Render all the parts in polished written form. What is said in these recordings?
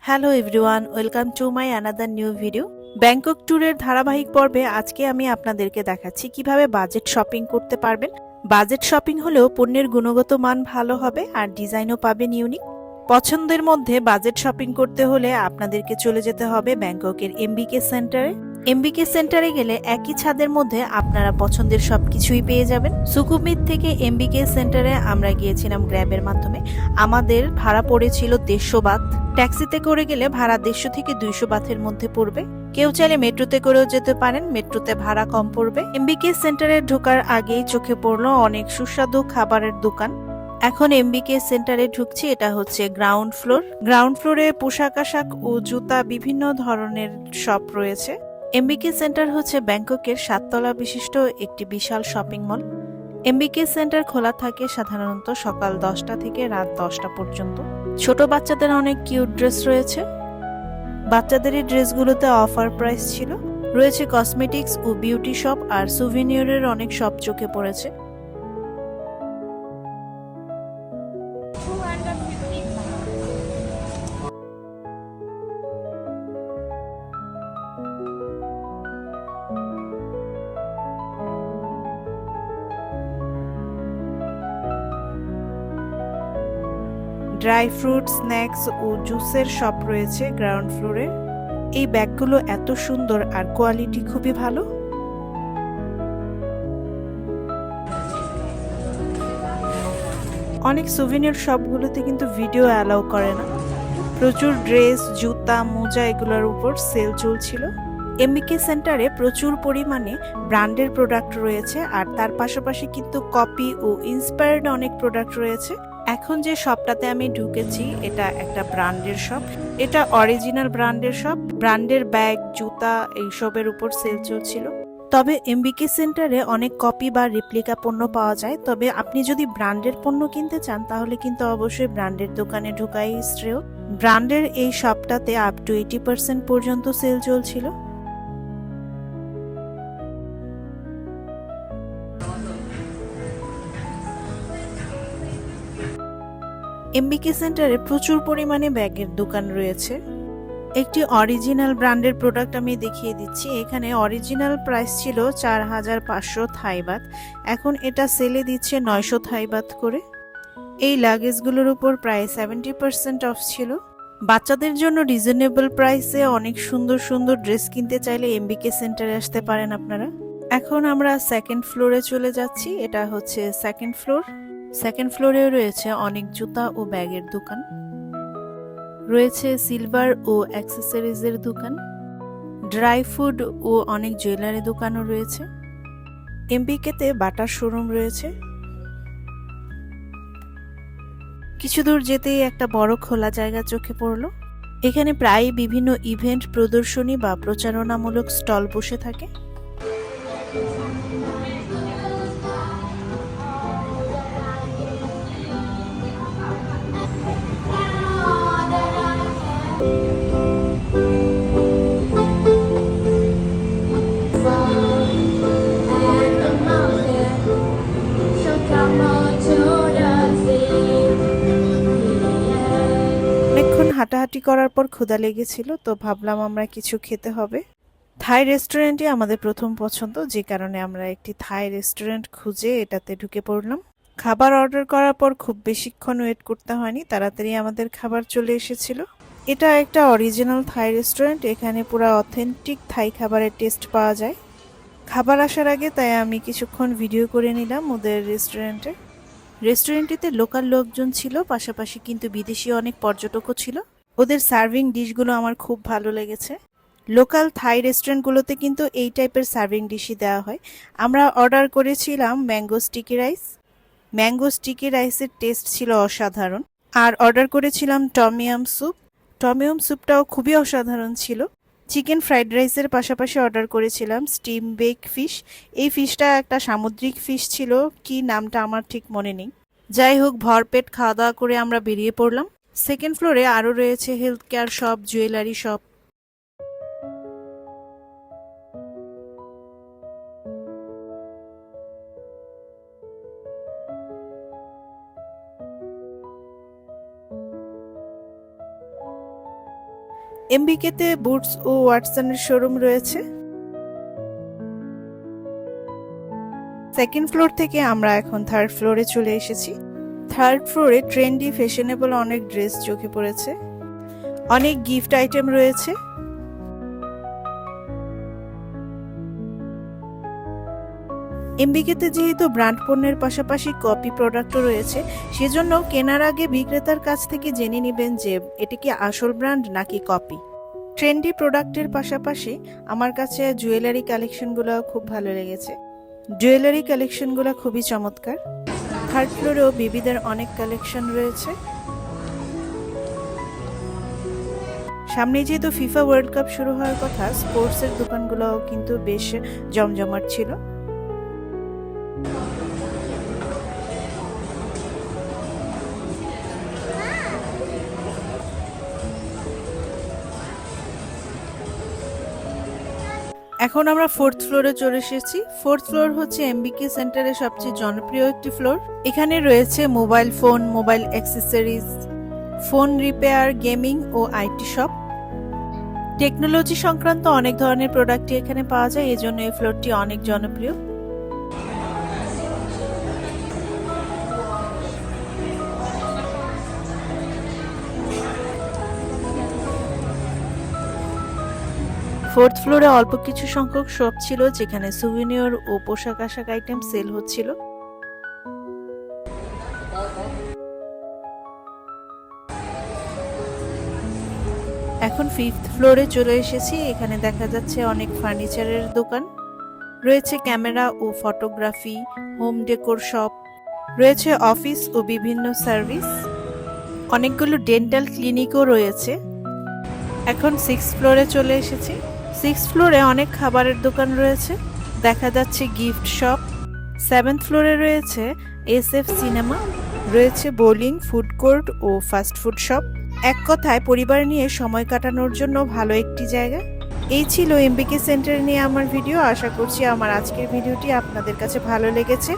Hello everyone, welcome to my another new video. Bangkok ট্যুরের ধারাবাহিক পর্বে আজকে আমি আপনাদেরকে দেখাচ্ছি কিভাবে বাজেট শপিং করতে পারবেন। বাজেট শপিং হলেও পণ্যের গুণগত মান ভালো হবে আর ডিজাইনও পাবেন ইউনিক। পছন্দের মধ্যে বাজেট শপিং করতে হলে আপনাদেরকে চলে যেতে হবে ব্যাংককের এমবিকে সেন্টারে। এমবিকে সেন্টারে গেলে একই ছাদের মধ্যে আপনারা পছন্দের সবকিছুই পেয়ে যাবেন। সুকুমিত থেকে এমবিকে সেন্টারে আমরা গিয়েছিলাম গ্র্যাবের মাধ্যমে। আমাদের ভাড়া পড়েছিল 150 বাত। ট্যাক্সিতে করে গেলে ভাড়া 150 থেকে 200 বাথের মধ্যে পড়বে। কেউ চাইলে মেট্রোতে করেও যেতে পারেন, মেট্রোতে ভাড়া কম পড়বে। এমবিকে সেন্টারে ঢোকার আগেই চোখে পড়লো অনেক সুস্বাদু খাবারের দোকান। এখন এমবিকে সেন্টারে ঢুকছি, এটা হচ্ছে গ্রাউন্ড ফ্লোর। গ্রাউন্ড ফ্লোরে পোশাক আশাক ও জুতা বিভিন্ন ধরনের শপ রয়েছে। এমবিকে সেন্টার হচ্ছে ব্যাংককের 7 তলা বিশিষ্ট একটি বিশাল শপিং মল। এমবিকে সেন্টার খোলা থাকে সাধারণত সকাল 10টা থেকে রাত 10টা পর্যন্ত। ছোট বাচ্চাদের অনেক কিউট ড্রেস রয়েছে। বাচ্চাদের এই ড্রেসগুলোতে অফার প্রাইস ছিল। রয়েছে কসমেটিক্স ও বিউটি শপ আর সুভেনিয়রের অনেক শপ চোখে পড়েছে। ড্রাই ফ্রুট, স্ন্যাক্স ও জুসের শপ রয়েছে গ্রাউন্ড ফ্লোরে। এই ব্যাগগুলো এত সুন্দর আর কোয়ালিটি খুবই ভালো। অনেক সুভেনিয়ার শপগুলোতে কিন্তু ভিডিও অ্যালাউ করে না। প্রচুর ড্রেস, জুতা, মোজা এগুলোর উপর সেল চলছিল। এমবিকে সেন্টারে প্রচুর পরিমাণে ব্র্যান্ডের প্রোডাক্ট রয়েছে আর তার পাশাপাশি কিন্তু কপি ও ইন্সপায়ার্ড অনেক প্রোডাক্ট রয়েছে। এখন যে শপটাতে আমি ঢুকেছি এটা একটা ব্র্যান্ডের শপ। এটা অরিজিনাল ব্র্যান্ডের শপ। ব্র্যান্ডের ব্যাগ, জুতা এইসবের উপর সেল চলছিল। তবে এমবিকে সেন্টারে অনেক কপি বা রেপ্লিকা পণ্য পাওয়া যায়। তবে আপনি যদি ব্র্যান্ডের পণ্য কিনতে চান তাহলে কিন্তু অবশ্যই ব্র্যান্ডের দোকানে ঢোকাই শ্রেয়। ব্র্যান্ডের এই শপটাতে আপ টু 80% পর্যন্ত সেল চলছিল। এমবিকে সেন্টারে প্রচুর পরিমাণে ব্যাগের দোকান রয়েছে। একটি অরিজিনাল ব্র্যান্ডের প্রোডাক্ট আমি দেখিয়ে দিচ্ছি। এখানে অরিজিনাল প্রাইস ছিল 4500 থাই বাত। এখন এটা সেলে দিচ্ছে 900 থাই বাত করে। এই লাগেজগুলোর উপর প্রায় 70% অফ ছিল। বাচ্চাদের জন্য রিজনেবল প্রাইসে অনেক সুন্দর সুন্দর ড্রেস কিনতে চাইলে এমবিকে সেন্টারে আসতে পারেন আপনারা। এখন আমরা সেকেন্ড ফ্লোরে চলে যাচ্ছি। এটা হচ্ছে সেকেন্ড ফ্লোর। সেকেন্ড ফ্লোরে রয়েছে অনেক জুতা ও ব্যাগের দোকান। রয়েছে সিলভার ও অ্যাক্সেসরিজের দোকান। ড্রাই ফুড ও অনেক জুয়েলারি দোকানও রয়েছে। এমবিকেতে বাটার শোরুম রয়েছে। কিছু দূর যেতেই একটা বড় খোলা জায়গা চোখে পড়ল। এখানে প্রায় বিভিন্ন ইভেন্ট, প্রদর্শনী বা প্রচারণামূলক স্টল বসে থাকে। অনেকক্ষণ হাঁটাহাঁটি করার পর ক্ষুধা লেগেছিল, তো ভাবলাম আমরা কিছু খেতে হবে। থাই রেস্টুরেন্টই আমাদের প্রথম পছন্দ, যে কারণে আমরা একটি থাই রেস্টুরেন্ট খুঁজে এটাতে ঢুকে পড়লাম। খাবার অর্ডার করার পর খুব বেশিক্ষণ ওয়েট করতে হয়নি, তাড়াতাড়ি আমাদের খাবার চলে এসেছিল। এটা একটা অরিজিনাল থাই রেস্টুরেন্ট। এখানে পুরো অথেন্টিক থাই খাবারের টেস্ট পাওয়া যায়। খাবার আসার আগে তাই আমি কিছুক্ষণ ভিডিও করে নিলাম ওদের রেস্টুরেন্টে। রেস্টুরেন্টটিতে লোকাল লোকজন ছিল, পাশাপাশি কিন্তু বিদেশি অনেক পর্যটকও ছিল। ওদের সার্ভিং ডিশগুলো আমার খুব ভালো লেগেছে। লোকাল থাই রেস্টুরেন্টগুলোতে কিন্তু এই টাইপের সার্ভিং ডিশই দেওয়া হয়। আমরা অর্ডার করেছিলাম mango sticky rice. Mango sticky রাইসের টেস্ট ছিল অসাধারণ। আর অর্ডার করেছিলাম টমিয়াম স্যুপ। টমিয়াম স্যুপটাও খুবই অসাধারণ ছিল। চিকেন ফ্রাইড রাইসের পাশাপাশি অর্ডার করেছিলাম স্টিম বেক ফিশ। এই ফিশটা একটা সামুদ্রিক ফিশ ছিল, কি নামটা আমার ঠিক মনে নেই। যাই হোক, ভরপেট খাওয়া দাওয়া করে আমরা বেরিয়ে পড়লাম। সেকেন্ড ফ্লোরে আরও রয়েছে health care shop, jewellery shop. এমবিকেতে বুটস ও ওয়াটসনের শোরুম রয়েছে। সেকেন্ড ফ্লোর থেকে আমরা এখন থার্ড ফ্লোরে চলে এসেছি। থার্ড ফ্লোরে ট্রেন্ডি ফ্যাশনেবল অনেক ড্রেস চোখে পড়েছে, অনেক গিফট আইটেম রয়েছে। এমবিকেতে যেহেতু ব্র্যান্ড পণ্যের পাশাপাশি কপি প্রোডাক্টও রয়েছে, সেজন্য কেনার আগে বিক্রেতার কাছ থেকে জেনে নেবেন যে এটি কি আসল ব্র্যান্ড নাকি কপি। ট্রেন্ডি প্রোডাক্টের পাশাপাশি আমার কাছে জুয়েলারি কালেকশনগুলো খুব ভালো লেগেছে। জুয়েলারি কালেকশনগুলো খুবই চমৎকার। থার্ড ফ্লোরেও বেবিদের অনেক কালেকশন রয়েছে। সামনে যেহেতু ফিফা ওয়ার্ল্ড কাপ শুরু হওয়ার কথা, স্পোর্টসের দোকানগুলোও কিন্তু বেশ জমজমাট ছিল। এখন আমরা ফোর্থ ফ্লোরে চলে এসেছি। ফোর্থ ফ্লোর হচ্ছে এমবিকে সেন্টারের সবচেয়ে জনপ্রিয় একটি ফ্লোর। এখানে রয়েছে mobile phone, mobile accessories, phone repair, gaming ও আইটি শপ। টেকনোলজি সংক্রান্ত অনেক ধরনের প্রোডাক্টই এখানে পাওয়া যায়, এজন্য এই ফ্লোরটি অনেক জনপ্রিয়। ফোর্থ ফ্লোরে অল্প কিছু সংখ্যক শপ ছিল, যেখানে সুভিনিয়র ও পোশাক আশাক আইটেম সেল হচ্ছিল। এখন ফিফথ ফ্লোরে চলে এসেছি। এখানে দেখা যাচ্ছে অনেক ফার্নিচারের দোকান রয়েছে, ক্যামেরা ও ফটোগ্রাফি, হোম ডেকোর শপ রয়েছে, অফিস ও বিভিন্ন সার্ভিস, অনেকগুলো ডেন্টাল ক্লিনিকও রয়েছে। এখন সিক্স ফ্লোরে চলে এসেছি। সিক্স ফ্লোরে অনেক খাবারের দোকান রয়েছে, দেখা যাচ্ছে গিফট শপ। সেভেন্থ ফ্লোরে রয়েছে SF সিনেমা, রয়েছে বোলিং, ফুড কোর্ট ও ফাস্ট ফুড শপ। এক কথায় পরিবার নিয়ে সময় কাটানোর জন্য ভালো একটি জায়গা। এই ছিল এমবিকে সেন্টার নিয়ে আমার ভিডিও। আশা করছি আমার আজকের ভিডিওটি আপনাদের কাছে ভালো লেগেছে।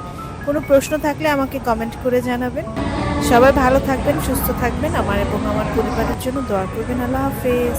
কোনো প্রশ্ন থাকলে আমাকে কমেন্ট করে জানাবেন। সবাই ভালো থাকবেন, সুস্থ থাকবেন, আমার এবং আমার পরিবারের জন্য দোয়া করবেন। আল্লাহ হাফেজ।